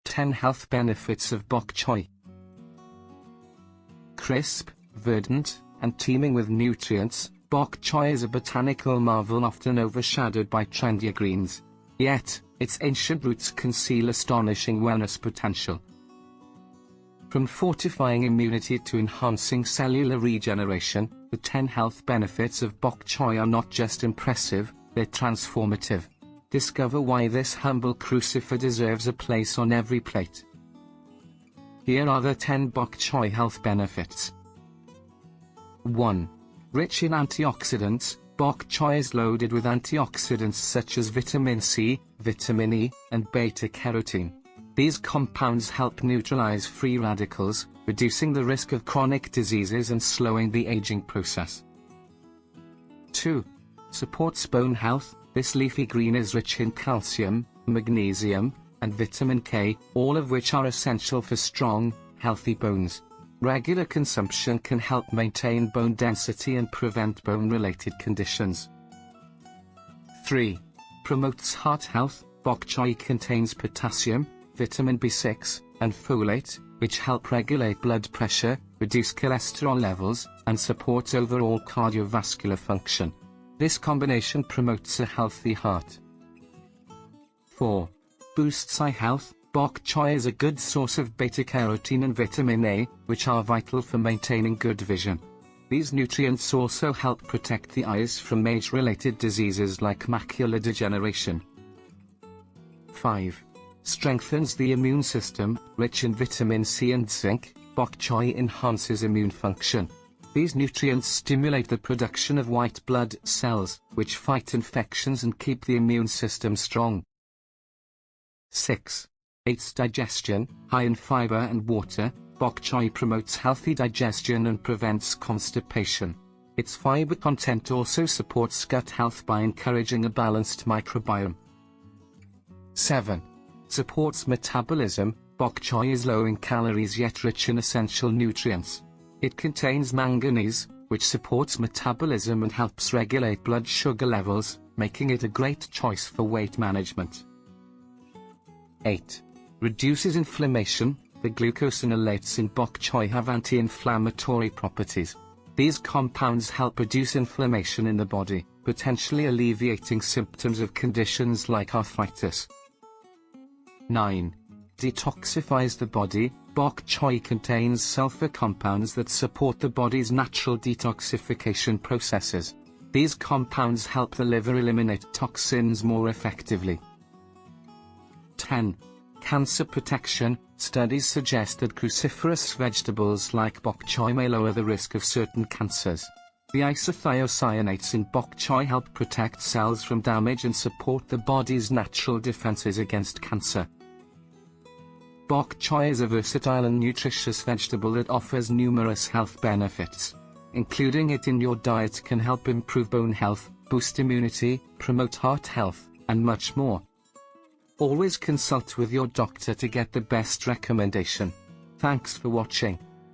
10 health benefits of bok choy. Crisp, verdant, and teeming with nutrients, bok choy is a botanical marvel often overshadowed by trendier greens. Yet, its ancient roots conceal astonishing wellness potential. From fortifying immunity to enhancing cellular regeneration, the 10 health benefits of bok choy are not just impressive, they're transformative. Discover why this humble crucifer deserves a place on every plate. Here are the 10 bok choy health benefits. 1. Rich in antioxidants, bok choy is loaded with antioxidants such as vitamin C, vitamin E, and beta-carotene. These compounds help neutralize free radicals, reducing the risk of chronic diseases and slowing the aging process. 2. Supports bone health. This leafy green is rich in calcium, magnesium, and vitamin K, all of which are essential for strong, healthy bones. Regular consumption can help maintain bone density and prevent bone-related conditions. 3. Promotes heart health. Bok choy contains potassium, vitamin B6, and folate, which help regulate blood pressure, reduce cholesterol levels, and support overall cardiovascular function. This combination promotes a healthy heart. 4. Boosts eye health. Bok choy is a good source of beta-carotene and vitamin A, which are vital for maintaining good vision. These nutrients also help protect the eyes from age-related diseases like macular degeneration. 5. Strengthens the immune system. Rich in vitamin C and zinc, bok choy enhances immune function. These nutrients stimulate the production of white blood cells, which fight infections and keep the immune system strong. 6. Aids digestion. High in fiber and water, bok choy promotes healthy digestion and prevents constipation. Its fiber content also supports gut health by encouraging a balanced microbiome. 7. Supports metabolism. Bok choy is low in calories yet rich in essential nutrients. It contains manganese, which supports metabolism and helps regulate blood sugar levels, making it a great choice for weight management. 8. Reduces inflammation. The glucosinolates in bok choy have anti-inflammatory properties. These compounds help reduce inflammation in the body, potentially alleviating symptoms of conditions like arthritis. 9. Detoxifies the body. Bok choy contains sulfur compounds that support the body's natural detoxification processes. These compounds help the liver eliminate toxins more effectively. 10. Cancer protection. Studies suggest that cruciferous vegetables like bok choy may lower the risk of certain cancers. The isothiocyanates in bok choy help protect cells from damage and support the body's natural defenses against cancer. Bok choy is a versatile and nutritious vegetable that offers numerous health benefits. Including it in your diet can help improve bone health, boost immunity, promote heart health, and much more. Always consult with your doctor to get the best recommendation. Thanks for watching.